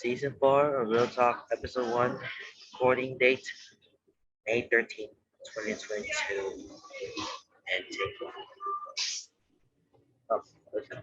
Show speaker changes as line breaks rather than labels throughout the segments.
Season 4 of Real Talk, Episode 1, recording date May 13th, 2022, and take one. Oh, okay.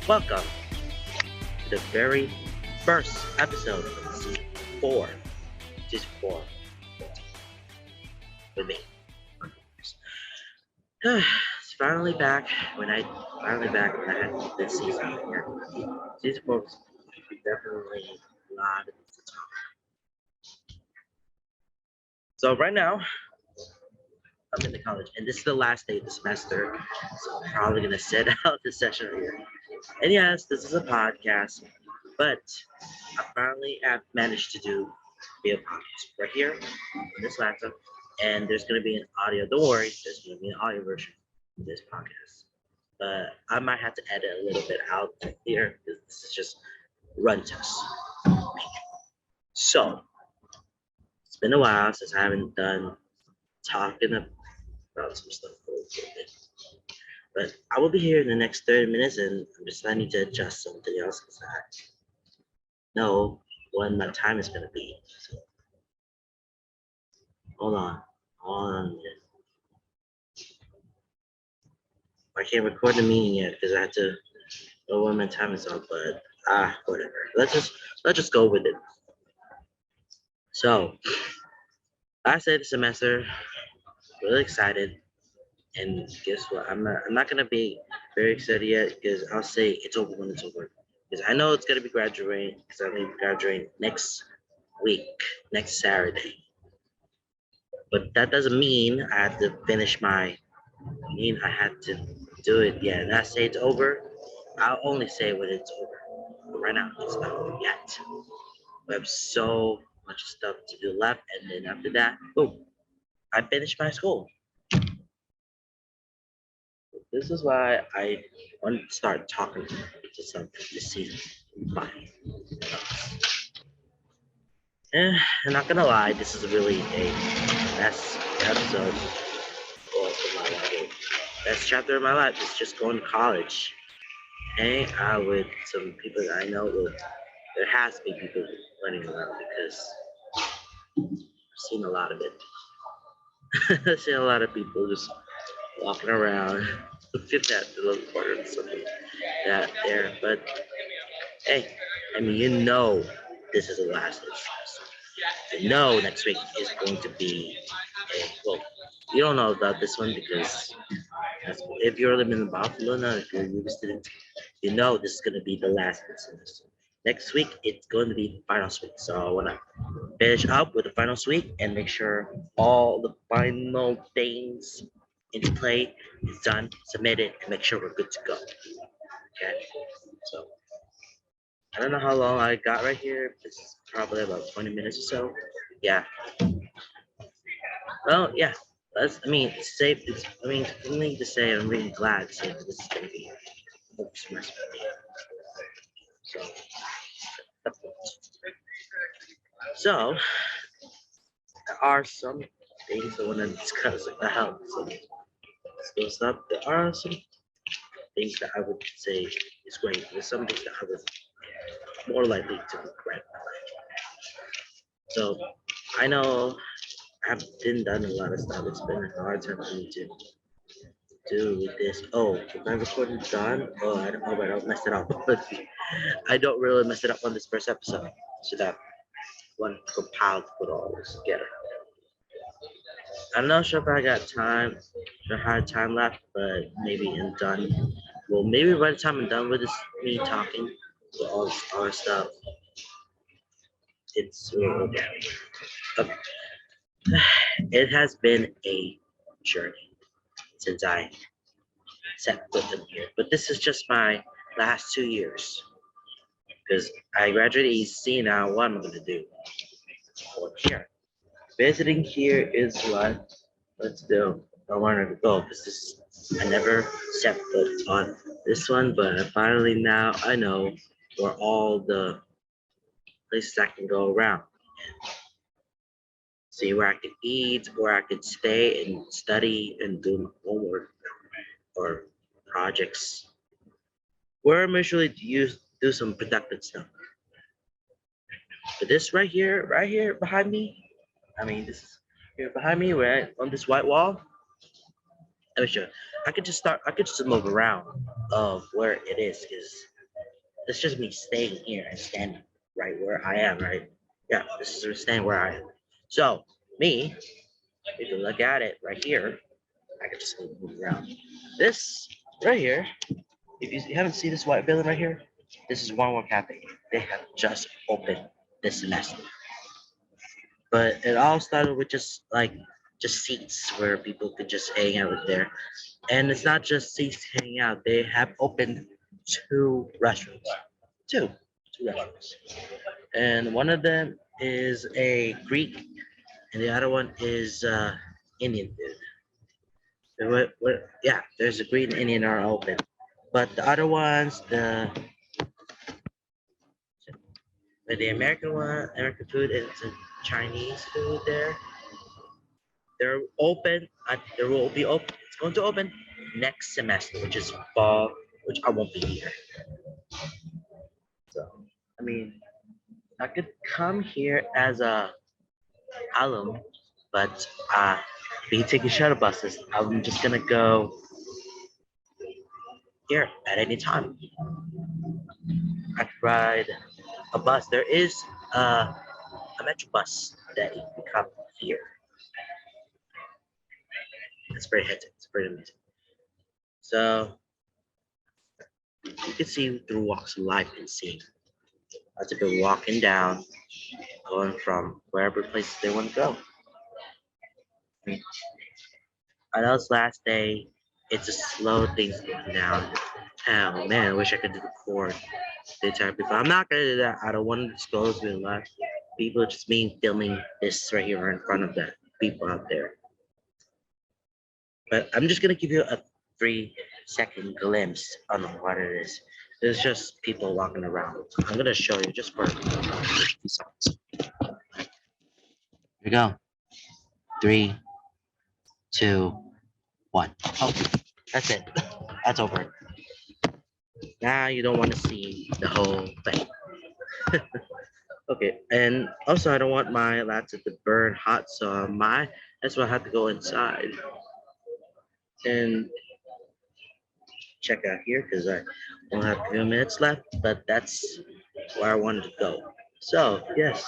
Welcome to the very first episode of Season 4. Season 4. With me. It's finally back when I had this season here. Season 4 was definitely a lot of things to talk. So right now, I'm in the college, and this is the last day of the semester, so I'm probably gonna set out the session here. And yes, this is a podcast, but I finally have managed to do a podcast right here on this laptop, and there's gonna be an audio. Don't worry, there's gonna be an audio version of this podcast, but I might have to edit a little bit out here because this is just run test. So it's been a while since I haven't done talking about some stuff for a little bit. But I will be here in the next 30 minutes, and I need to adjust something else because I know when my time is gonna be. So hold on. I can't record the meeting yet because I have to know when my time is up. But whatever. Let's just go with it. So last day of the semester, really excited. And guess what? I'm not gonna be very excited yet because I'll say it's over when it's over. Because I know it's gonna be graduating because I'm gonna be graduating next week, next Saturday. But that doesn't mean I have to finish I had to do it yet. And I say it's over. I'll only say when it's over. But right now it's not over yet. We have so much stuff to do left, and then after that, boom, I finished my school. This is why I want to start talking to some this season. Fine. I'm not gonna lie, this is really a best episode of my life. Best chapter of my life is just going to college, hanging out with some people that I know. There has to be people running around because I've seen a lot of it. I've seen a lot of people just walking around. Look at that little corner or something that there. But hey, I mean, this is the last of the semester. You know next week is going to be well, you don't know about this one because if you're living in Buffalo now, if you're a U student, you know this is going to be the last of the semester. Next week, it's going to be the final week. So I want to finish up with the final week and make sure all the final things into play is done, submitted, and make sure we're good to go. Okay, so I don't know how long I got right here. This is probably about 20 minutes or so. Yeah. Well, yeah. I mean, it's safe. For me to say, I'm really glad to say that this is going to be a semester. So, so there are some things I want to discuss about some school stuff. There are some things that I would say is great. There's some things that I was more likely to regret. So I know I've been done a lot of stuff. It's been a hard time for me to do with this. Oh, if my recording done, I don't hope I don't mess it up. I don't really mess it up on this first episode. So that one compiled to put all this together. I'm not sure if I got time, or had time left, but maybe I'm done. Well, maybe by the time I'm done with this, me talking with all this other stuff, it's okay. Okay. It has been a journey since I set foot in here, but this is just my last 2 years because I graduated EC now. What am I going to do? Well, here. Visiting here is what let's do. I wanted to go because I never set foot on this one, but finally now I know where all the places I can go around. See where I can eat, where I can stay and study and do homework or projects. Where I'm usually do some productive stuff. But this right here behind me, I mean this is here behind me, right on this white wall. Let me show you. I could just move around of where it is, because it's just me staying here and standing right where I am, right? Yeah, this is staying where I am. So me, if you look at it right here, I can just move around. This right here, if you haven't seen this white building right here, this is One More Cafe. They have just opened this semester. But it all started with just seats where people could just hang out there. And it's not just seats hanging out. They have opened two restaurants. Two. Two restaurants. And one of them is a Greek and the other one is Indian food. Yeah, there's a Greek and Indian are open. But the other ones, the American one, American food, and it's a Chinese food there. They're open. They will be open. It's going to open next semester, which is fall, which I won't be here. So, I mean, I could come here as a alum, but be taking shuttle buses. I'm just gonna go here at any time. I could ride a bus. There is a metro bus that you can come here. It's very hectic. It's very amazing. So you can see through walks of life and see lots of people walking down, going from wherever places they want to go. I know it's last day. It's just slow things going down. Oh man, I wish I could record the entire people. I'm not gonna do that. I don't want to disclose real life. People are just me filming this right here in front of the people out there. But I'm just gonna give you a 3-second glimpse on what it is. There's just people walking around. I'm gonna show you just for a few seconds. Here we go. 3, 2, 1. Oh, that's it. That's over. Now you don't want to see the whole thing. Okay, and also I don't want my laptop to burn hot, so that's why I have to go inside and check out here because I only have a few minutes left, but that's where I wanted to go. So yes,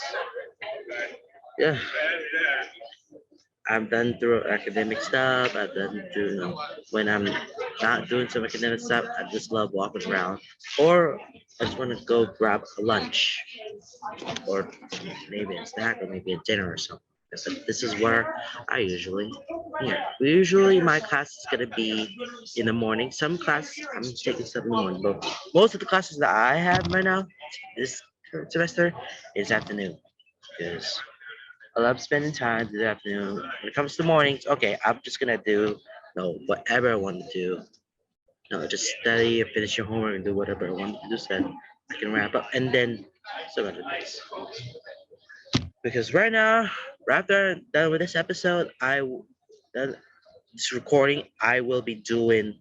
yeah, I've done through academic stuff. I've done through when I'm not doing some academic stuff. I just love walking around, or I just want to go grab a lunch, or maybe a snack, or maybe a dinner or something. So this is where I usually, yeah. Usually my class is gonna be in the morning. Some classes I'm taking some in the morning, but most of the classes that I have right now this semester is afternoon because I love spending time this afternoon. When it comes to mornings, okay, I'm just gonna do whatever I want to do. Just study and finish your homework and do whatever I want to do. So then I can wrap up and then some other things. Because right now, right after I'm done with this episode, done this recording, I will be doing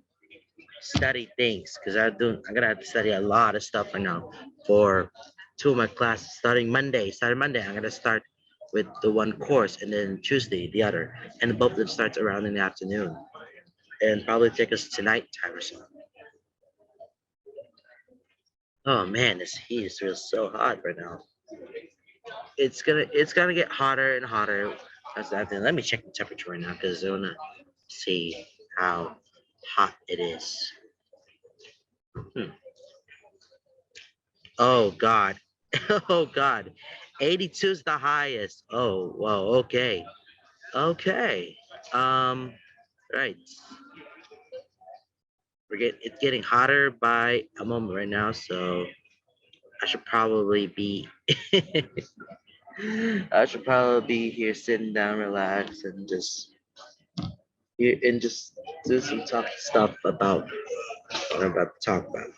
study things because I'm gonna have to study a lot of stuff right now for two of my classes. Starting Monday, I'm gonna start with the one course, and then Tuesday the other, and both of them starts around in the afternoon, and probably take us to night time or so. Oh man, this heat is really so hot right now. It's gonna get hotter and hotter. That's that thing. Let me check the temperature right now because I wanna see how hot it is. Hmm. Oh God. Oh God. 82 is the highest. Oh well, okay. Okay. Um right. It's getting hotter by a moment right now, so I should probably be I should probably be here sitting down, relax, and just do some tough stuff about what I'm about to talk about.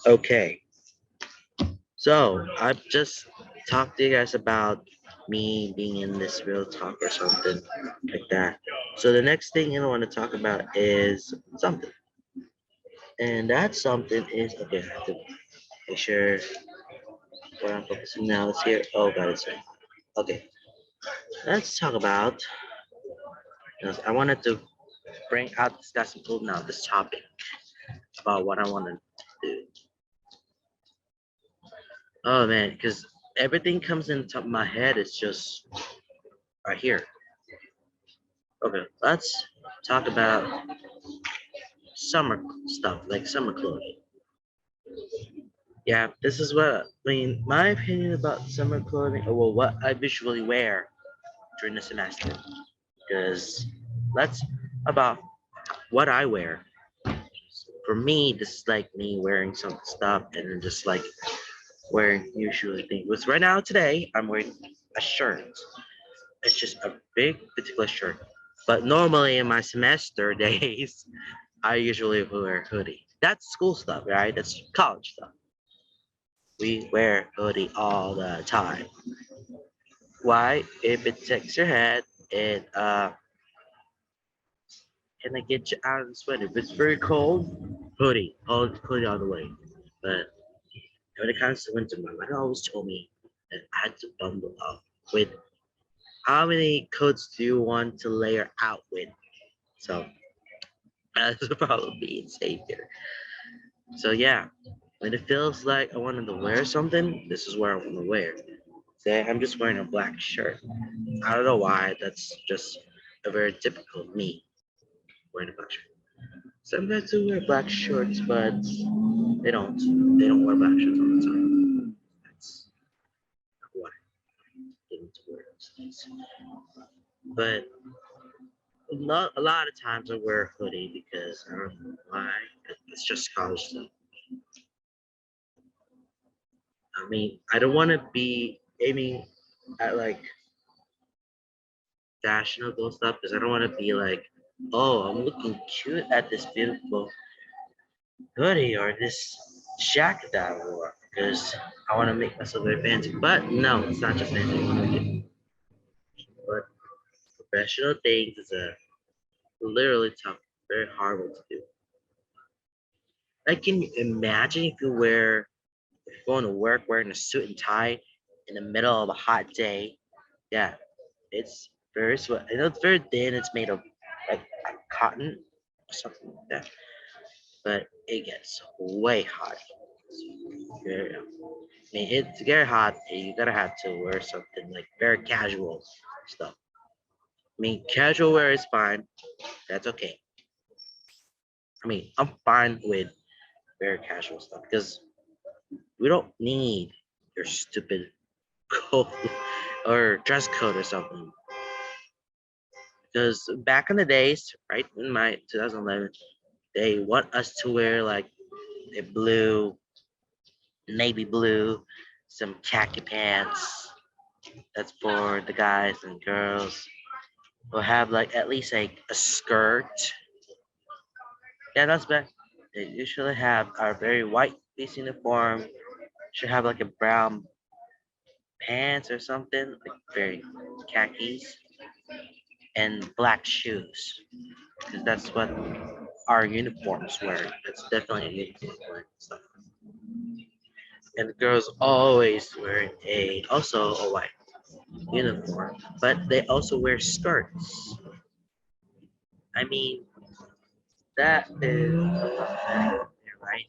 Okay, so I've just talked to you guys about me being in this real talk or something like that. So the next thing I want to talk about is something, and that something is okay. I have to make sure what I'm focusing now is here. Oh, got it. Sorry. Okay, let's talk about. Because I wanted to bring out discuss and pull now this topic about what I want to do. Oh man, because everything comes in the top of my head. It's just right here. Okay, let's talk about summer stuff, like summer clothing. Yeah, this is what I mean. My opinion about summer clothing, or well, what I visually wear during the semester. Because let's about what I wear. For me, this is like me wearing some stuff and then just like wearing usually things. Because right now today, I'm wearing a shirt. It's just a big particular shirt. But normally in my semester days, I usually wear hoodie. That's school stuff, right? That's college stuff. We wear hoodie all the time. Why? If it takes your head, it can it get you out of the sweater. If it's very cold, hoodie, hoodie all the way. But when it comes to winter, my mother always told me that I had to bundle up with how many coats do you want to layer out with. So that's probably insane here. So yeah, when it feels like I wanted to wear something, this is where I want to wear. Say I'm just wearing a black shirt. I don't know why. That's just a very typical me wearing a black shirt. Some guys do wear black shorts, but they don't. They don't wear black shirts all the time. That's not why they need to wear those things. But not a lot of times I wear a hoodie because I don't know why. It's just college stuff. I mean, I don't want to be aiming at like fashionable stuff because I don't want to be like, oh, I'm looking cute at this beautiful hoodie or this jacket that I wore because I want to make myself very fancy. But no, it's not just fancy. I want to make but professional things is a literally tough, very hard to do. I can imagine if you wear, if you're going to work wearing a suit and tie in the middle of a hot day. Yeah, it's very sweat. I know it's very thin. It's made of like cotton or something like that, but it gets way hot. Very, I mean, it's very hot. You gotta have to wear something like very casual stuff. I mean, casual wear is fine. That's okay. I mean, I'm fine with very casual stuff because we don't need your stupid coat or dress code or something. Because back in the days, right in my 2011, they want us to wear like a blue, navy blue, some khaki pants. That's for the guys and girls. We'll have like at least like a skirt. Yeah, that's bad. They usually have our very white piece uniform. Should have like a brown pants or something, like very khakis, and black shoes. Because that's what our uniforms were. That's definitely a uniform wearing stuff. And the girls always wearing a also a white uniform, but they also wear skirts. I mean, that is right.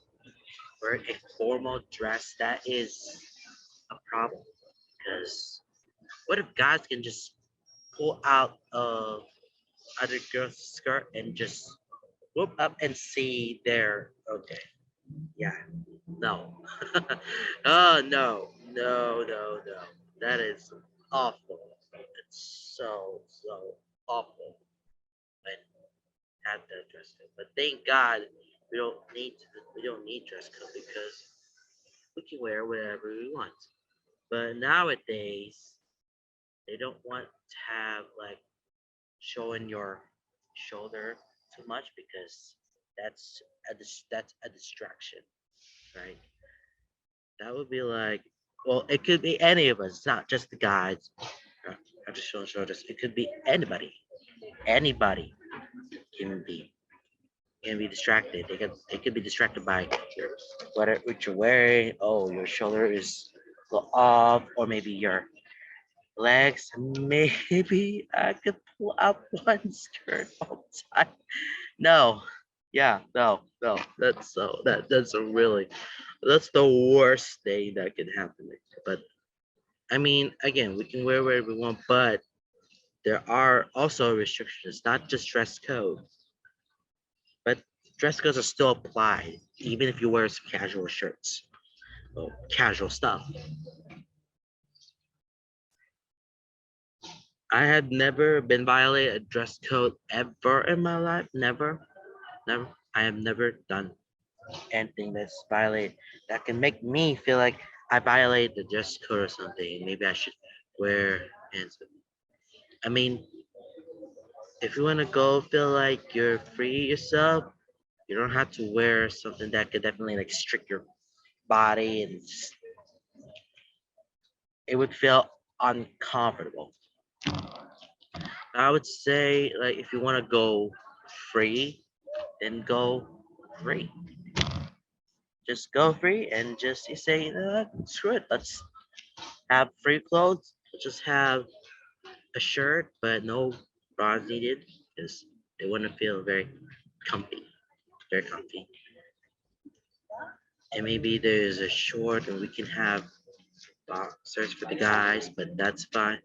Wear a formal dress. That is a problem because what if guys can just pull out a other girl's skirt and just whoop up and see their okay. Yeah. No. Oh no. That is awful. It's so awful. But have that dress code. But thank God we don't need dress code because we can wear whatever we want. But nowadays, they don't want to have like showing your shoulder too much because that's a distraction, right? That would be like, well, it could be any of us, not just the guys. I'm just showing shoulders. It could be anybody can be distracted. They could be distracted by your what you're wearing. Oh, your shoulder is a little off, or maybe your legs. Maybe I could pull out one skirt all the time. No, yeah, no. That's the worst thing that can happen. But I mean, again, we can wear whatever we want, but there are also restrictions, not just dress code, but dress codes are still applied, even if you wear some casual shirts or casual stuff. I have never been violated a dress code ever in my life. Never, never. I have never done anything that's violate that can make me feel like I violate the dress code or something. Maybe I should wear pants. I mean, if you want to go feel like you're free yourself, you don't have to wear something that could definitely like strict your body and it would feel uncomfortable. I would say like if you want to go free, then go free. Just go free and just you say, screw it, let's have free clothes. Let's just have a shirt, but no bras needed because they want to feel comfy, very comfy. And maybe there's a short, and we can have boxers for the guys, but that's fine.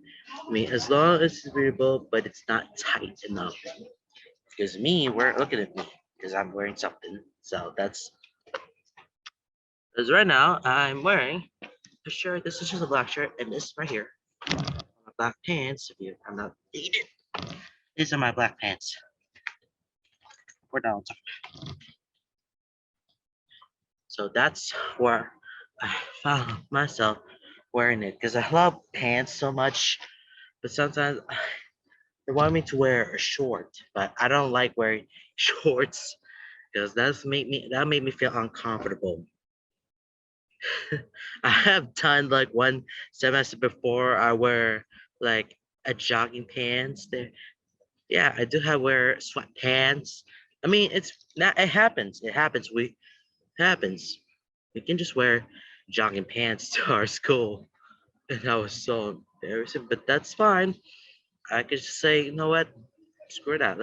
I mean, as long as it's breathable, but it's not tight enough. Because me, we're looking at me because I'm wearing something. So that's because right now I'm wearing a shirt. This is just a black shirt, and this right here, my black pants. If you, I'm not eating. These are my black pants. We're down. So that's where I found myself wearing it because I love pants so much, but sometimes they want me to wear a short, but I don't like wearing shorts because that made me feel uncomfortable. I have done like one semester before I wear like a jogging pants there. Yeah, I do have wear sweatpants. I mean, it's not. It happens. It happens. Happens. We can just wear jogging pants to our school, and I was so embarrassing. But that's fine. I could just say, you know what? Screw that.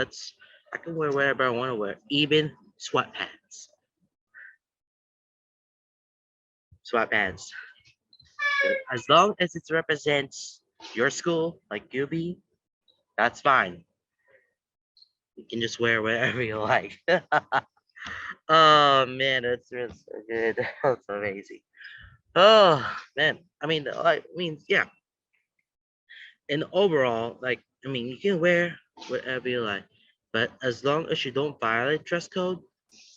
I can wear whatever I want to wear, even sweatpants. Sweatpants. As long as it represents your school, like UB, that's fine. You can just wear whatever you like. Oh man, that's really so good. That's amazing. Oh man, yeah. And overall, like, I mean, you can wear whatever you like, but as long as you don't violate dress code,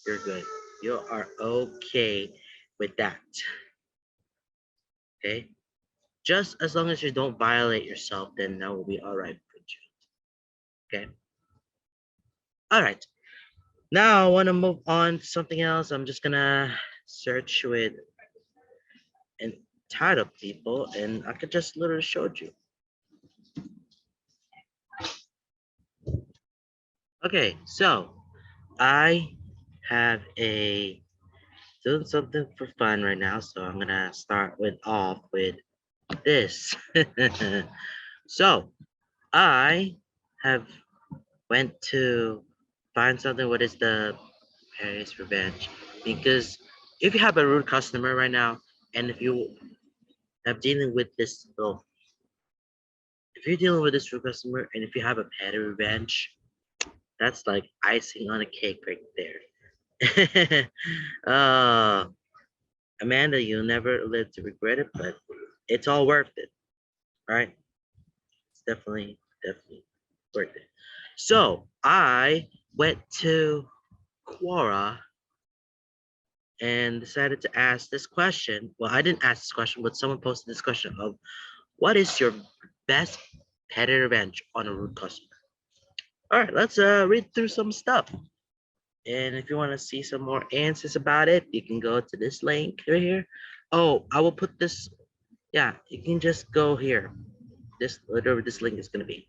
you're good. You are okay with that. Okay. Just as long as you don't violate yourself, then that will be all right with you. Okay. All right. Now I want to move on to something else. I'm just gonna search with entitled people, and I could just literally show you. Okay, so I have a doing something for fun right now, so I'm gonna start with this. So I have went to find something. What is the Paris revenge? Because if you have a rude customer right now, and if you have dealing with this, well, if you're dealing with this rude customer, and if you have a petty revenge, that's like icing on a cake right there. uh, Amanda, you'll never live to regret it, but it's all worth it, right? It's definitely worth it. So I went to Quora and decided to ask this question. Well, I didn't ask this question, but someone posted this question of what is your best pet revenge on a rude customer? All right, let's read through some stuff. And if you want to see some more answers about it, you can go to this link right here. Oh, I will put this. Yeah, you can just go here. This whatever this link is gonna be.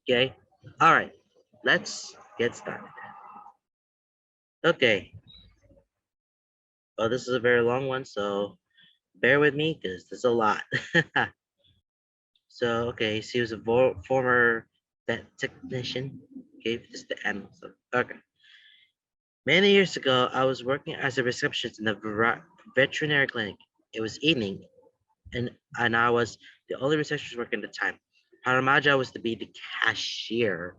Okay. All right. Let's get started. Okay. Oh, this is a very long one, so bear with me because there's a lot. So okay, she was a former vet technician. Okay, this is the end. So, okay. Many years ago, I was working as a receptionist in a veterinary clinic. It was evening, and I was the only receptionist working at the time. Paramaja was to be the cashier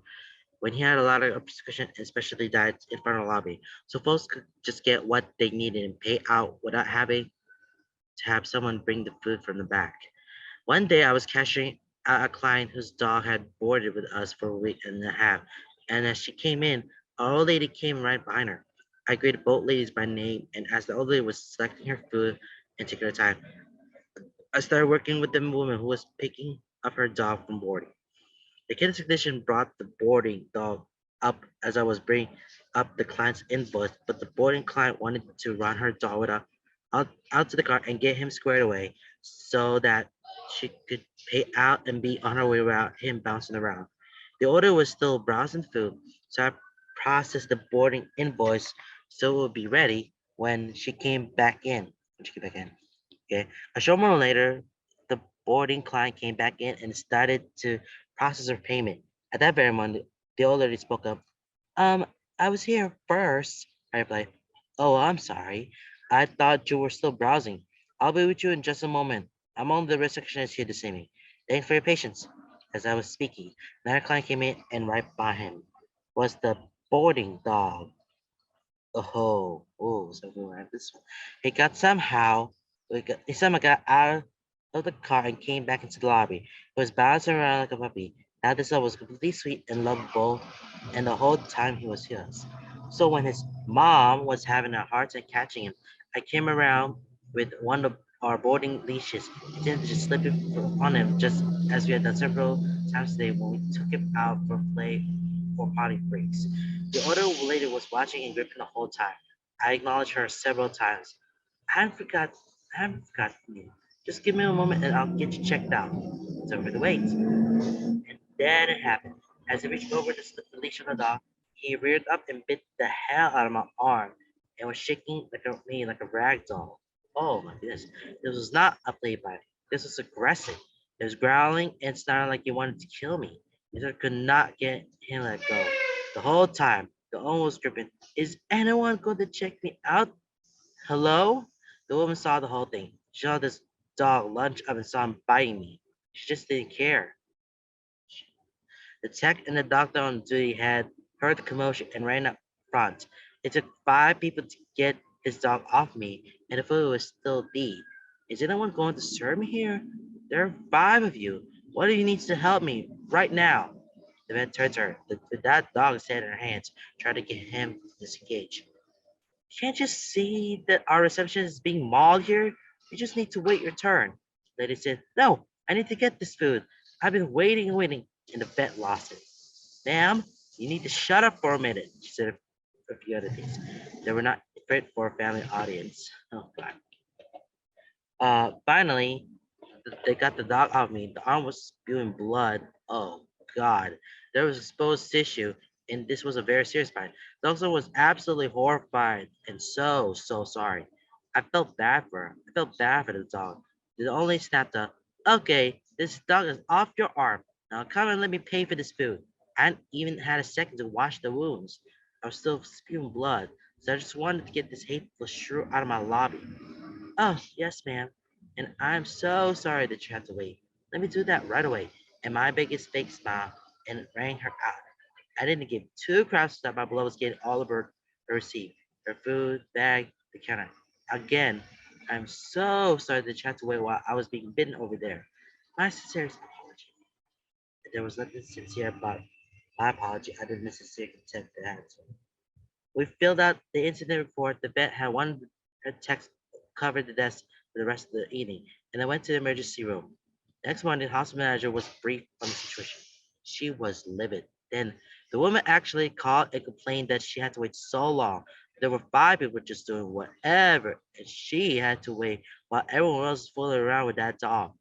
when he had a lot of prescription and specialty diets in front of the lobby, so folks could just get what they needed and pay out without having to have someone bring the food from the back. One day, I was cashiering out a client whose dog had boarded with us for a week and a half, and as she came in, an old lady came right behind her. I greeted both ladies by name, and as the old lady was selecting her food and taking her time, I started working with the woman who was picking up her dog from boarding. The kitchen technician brought the boarding dog up as I was bringing up the client's invoice, but the boarding client wanted to run her dog out to the car and get him squared away so that she could pay out and be on her way without him bouncing around. The order was still browsing food, so I processed the boarding invoice so it would be ready when she came back in. When she came back in. Okay. A short moment later, the boarding client came back in and started to process her payment. At that very moment, the old lady spoke up. Um, I was here first. I replied, oh, I'm sorry. I thought you were still browsing. I'll be with you in just a moment. I'm on the receptionist here to see me. Thanks for your patience. As I was speaking, another client came in and right by him was the boarding dog. Something like this one. He got somehow, he somehow got out of the car and came back into the lobby. He was bouncing around like a puppy. Now this dog was completely sweet and lovable, and the whole time he was his. So when his mom was having a hard time catching him, I came around with one of our boarding leashes, intended to slip it on him, just as we had done several times today when we took him out for play for potty breaks. The other lady was watching and gripping the whole time. I acknowledged her several times. I haven't forgotten you. Just give me a moment and I'll get you checked out. It's over the wait. And then it happened. As he reached over to slip the leash on the dog, he reared up and bit the hell out of my arm and was shaking like a rag doll. Oh my goodness. This was not a playby. This was aggressive. It was growling and snarling like he wanted to kill me. I could not get him let go. The whole time, the owner was dripping. Is anyone going to check me out? Hello? The woman saw the whole thing. She saw this dog lunge up and saw him biting me. She just didn't care. The tech and the doctor on duty had heard the commotion and ran up front. It took 5 people to get his dog off me, and the food was still deep. Is anyone going to serve me here? There are 5 of you. One of you needs to help me right now. The vet turned to her. That dog's head in her hands, trying to get him disengaged. Can't you see that our reception is being mauled here? You just need to wait your turn. The lady said, no, I need to get this food. I've been waiting and waiting, and the vet lost it. Ma'am, you need to shut up for a minute, she said a few other things. They were not fit for a family audience. Oh, God. Finally, they got the dog off me. The arm was spewing blood. Oh, God. There was exposed tissue, and this was a very serious bite. The officer was absolutely horrified and so sorry. I felt bad for her. I felt bad for the dog. The only snapped up, okay, this dog is off your arm. Now come and let me pay for this food. I hadn't even had a second to wash the wounds. I was still spewing blood, so I just wanted to get this hateful shrew out of my lobby. Oh, yes, ma'am. And I'm so sorry that you had to wait. Let me do that right away. And my biggest fake smile and rang her out. I didn't give 2 craps that my blood was getting all over her receipt, her food, bag, the counter. Again, I'm so sorry that you had to wait while I was being bitten over there. My sincerest apology. There was nothing sincere about my apology. I didn't necessarily contempt that. We filled out the incident report. The vet had one her text covered the desk for the rest of the evening, and I went to the emergency room. Next morning, the hospital manager was briefed on the situation. She was livid. Then the woman actually called and complained that she had to wait so long. There were five people just doing whatever, and she had to wait while everyone else was fooling around with that dog.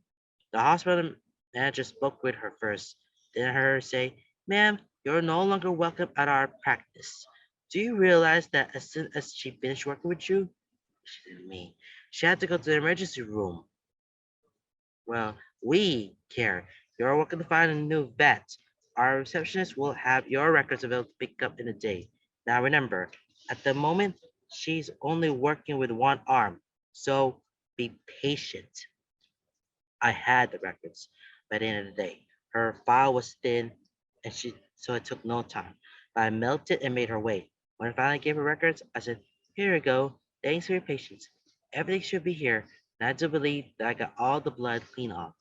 The hospital manager spoke with her first, then I heard her say, "Ma'am, you're no longer welcome at our practice. Do you realize that as soon as she finished working with you, she didn't mean, she had to go to the emergency room? Well, we care. You're welcome to find a new vet. Our receptionist will have your records available to pick up in a day. Now remember, at the moment, she's only working with one arm, so be patient." I had the records by the end of the day. Her file was thin, and so it took no time. But I melted and made her wait. When I finally gave her records, I said, "Here you go. Thanks for your patience. Everything should be here." And I do believe that I got all the blood clean off.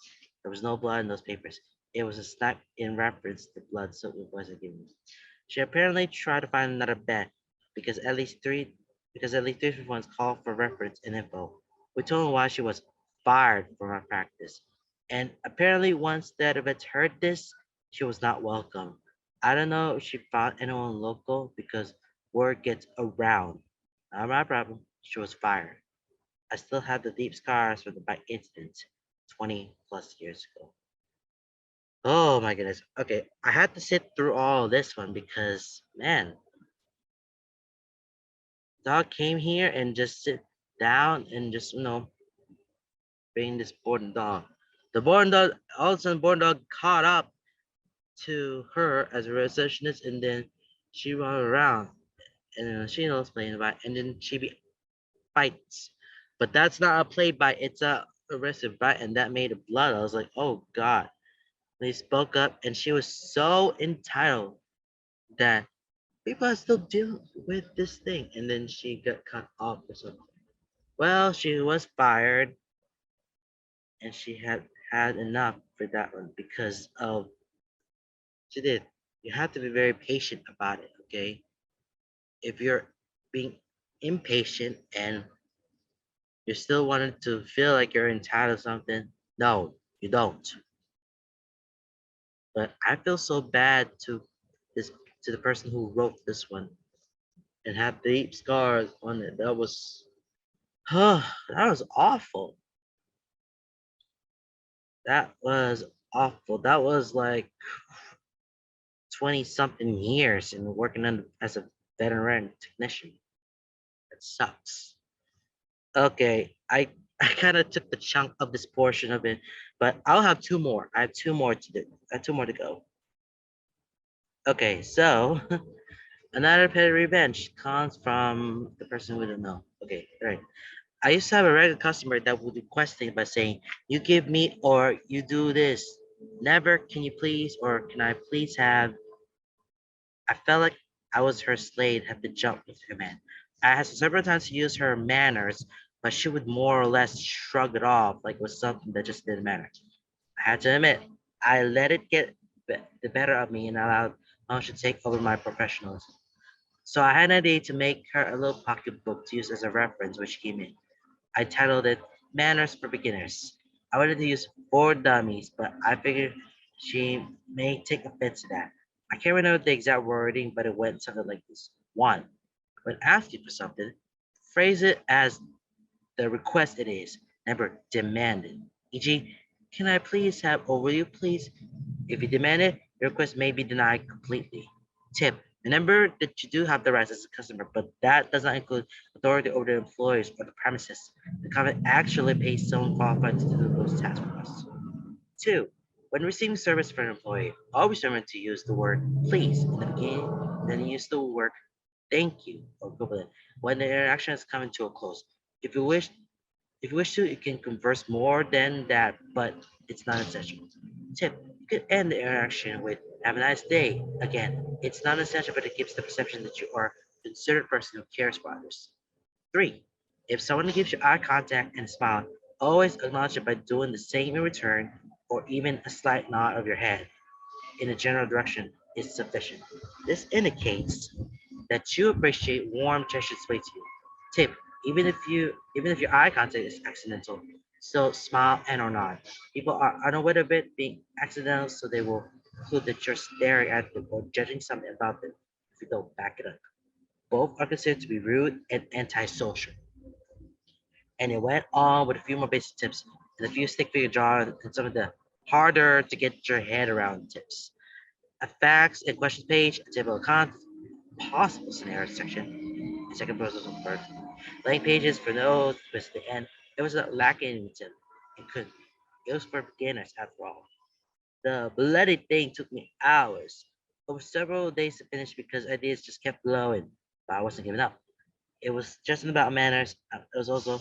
There was no blood in those papers. It was a snap in reference to blood soaked with poison given me. She apparently tried to find another bet because at least three ones called for reference and info. We told her why she was fired from our practice. And apparently once the other vets heard this, she was not welcome. I don't know if she found anyone local because word gets around. Not my problem. She was fired. I still have the deep scars from the bike incident 20 plus years ago. Oh my goodness. Okay, I had to sit through all this one because man, dog came here and just sit down and just bring this boarding dog. The boarding dog, all of a sudden, boarding dog caught up to her as a receptionist, and then she run around, and then she knows playing about, and then bites. But that's not a play bite; it's a aggressive bite, and that made it blood. I was like, oh god. They spoke up, and she was so entitled that people are still dealing with this thing, and then she got cut off or something. Well, she was fired, and she had had enough for that one because of she did. You have to be very patient about it, okay? If you're being impatient and you're still wanting to feel like you're entitled to something, no, you don't. But I feel so bad this to the person who wrote this one and had deep scars on it. That was that was awful. That was awful. That was like 20 something years and working as a veteran technician. It sucks. Okay, I kind of took the chunk of this portion of it, but I'll have two more. I have two more to do. I have two more to go. Okay, so another petty revenge comes from the person who didn't know. Okay, all right. I used to have a regular customer that would request things by saying, "You give me or you do this. Never, can you please or can I please have." I felt like I was her slave, had to jump with her man. I had several times to use her manners, but she would more or less shrug it off like it was something that just didn't matter. I had to admit, I let it get the better of me and allowed mom to take over my professionalism. So I had an idea to make her a little pocketbook to use as a reference when she came in. I titled it Manners for Beginners. I wanted to use four dummies, but I figured she may take offense to that. I can't remember the exact wording, but it went something like this. One, when asking for something, phrase it as the request it is. Never demand it. E.g., can I please have, or will you please? If you demand it, your request may be denied completely. Tip: remember that you do have the rights as a customer, but that does not include authority over the employees or the premises. The company actually pays someone qualified to do those tasks for us. Two, when receiving service from an employee, always remember to use the word please in the beginning, then use the word thank you or equivalent when the interaction is coming to a close. If you wish if you wish to, you can converse more than that, but it's not essential. Tip: you could end the interaction with "Have a nice day." Again, it's not essential, but it gives the perception that you are a considered person who cares for others. Three, if someone gives you eye contact and a smile, always acknowledge it by doing the same in return, or even a slight nod of your head in a general direction is sufficient. This indicates that you appreciate warm gestures way to you. Tip: even if your eye contact is accidental, still smile and or nod. People are unaware of it being accidental, so they will conclude that you're staring at them or judging something about them if you don't back it up. Both are considered to be rude and antisocial. And it went on with a few more basic tips and a few stick figure drawing and some of the harder to get your head around tips. A facts and questions page, a table of contents, possible scenario section, and second proposal of birth. Blank pages for those towards the end. It was not lacking in tip. It was for beginners after all. The bloody thing took me hours, over several days to finish because ideas just kept flowing, but I wasn't giving up. It was just about manners. It was also,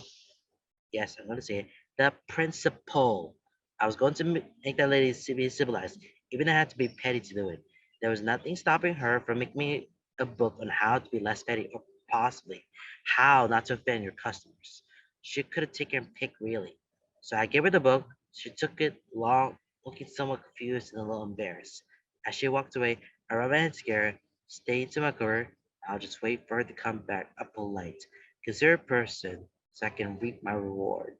yes, I'm going to say it, the principle. I was going to make that lady be civilized, even if I had to be petty to do it. There was nothing stopping her from making me a book on how to be less petty or possibly how not to offend your customers. She could have taken a pick, really. So I gave her the book. She took it long, looking somewhat confused and a little embarrassed. As she walked away, I rubbed my hands together, stayed to my cover. I'll just wait for her to come back a polite, considerate person so I can reap my reward.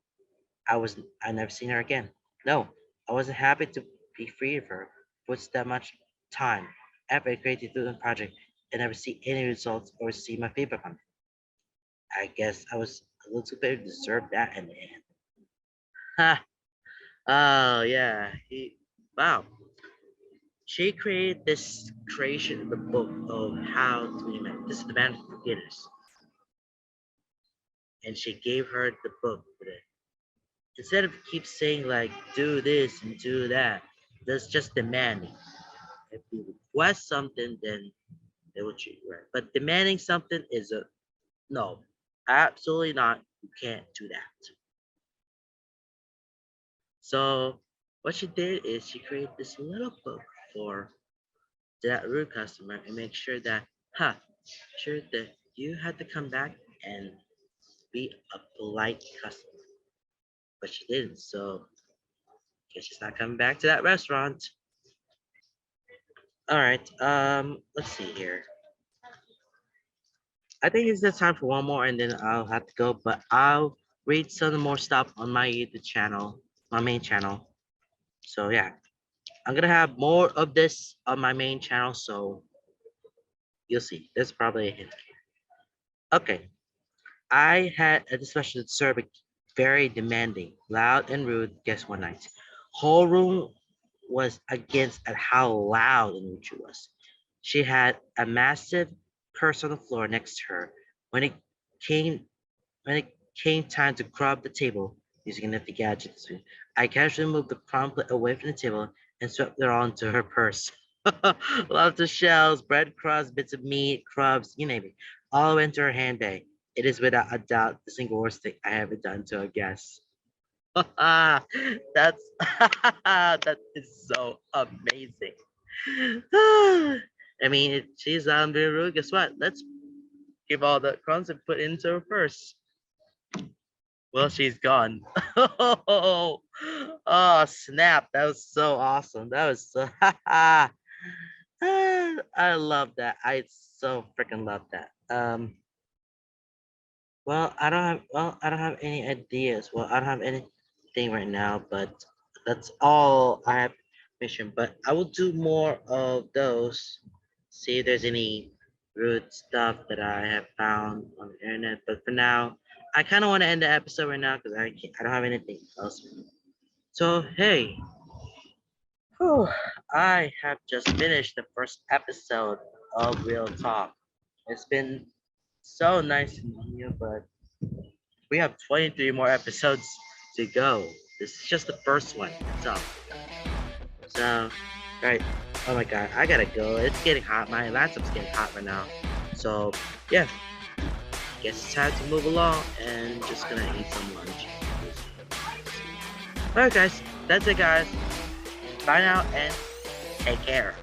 I never seen her again. No, I wasn't happy to be free of her. What's that much time, effort created through the project and never see any results or see my feedback on it? I guess I was a little too big to deserve that in the end. Ha! Oh yeah. Wow. She created this creation of the book of how to be a man. This is the man for beginners. And she gave her the book with it. Instead of keep saying like do this and do that, that's just demanding. If you request something, then they will treat you right. But demanding something is a no, absolutely not. You can't do that. So what she did is she created this little book for that rude customer and make sure that, sure that you had to come back and be a polite customer. But she didn't, so guess she's not coming back to that restaurant. All right, let's see here. I think it's the time for one more, and then I'll have to go. But I'll read some more stuff on my YouTube channel, my main channel. So yeah, I'm gonna have more of this on my main channel. So you'll see. There's probably a hint. Okay, I had a discussion with Serbic, very demanding, loud and rude guest one night. Whole room was against at how loud and rude she was. She had a massive purse on the floor next to her. When it came when it came time to grab the table using a nifty gadget, I casually moved the crumb plate away from the table and swept it all into her purse. Lots of shells, breadcrumbs, bits of meat, crumbs, you name it, all went to her handbag. It is without a doubt the single worst thing I ever done to a guest. That's that is so amazing. I mean, if she's being rude, guess what? Let's give all the crumbs and put into her purse. Well, she's gone. Oh, snap. That was so awesome. That was so I love that. I so freaking love that. I don't have any ideas. Well, I don't have anything right now, but that's all I have mission. But I will do more of those. See if there's any rude stuff that I have found on the internet. But for now, I kind of want to end the episode right now because I don't have anything else. So hey, whew, I have just finished the first episode of Real Talk. It's been so nice to meet you, but we have 23 more episodes to go. This is just the first one. So, right. Oh my god, I gotta go. It's getting hot. My laptop's getting hot right now. So, yeah. Guess it's time to move along and just gonna eat some lunch. Alright, guys. That's it, guys. Bye now and take care.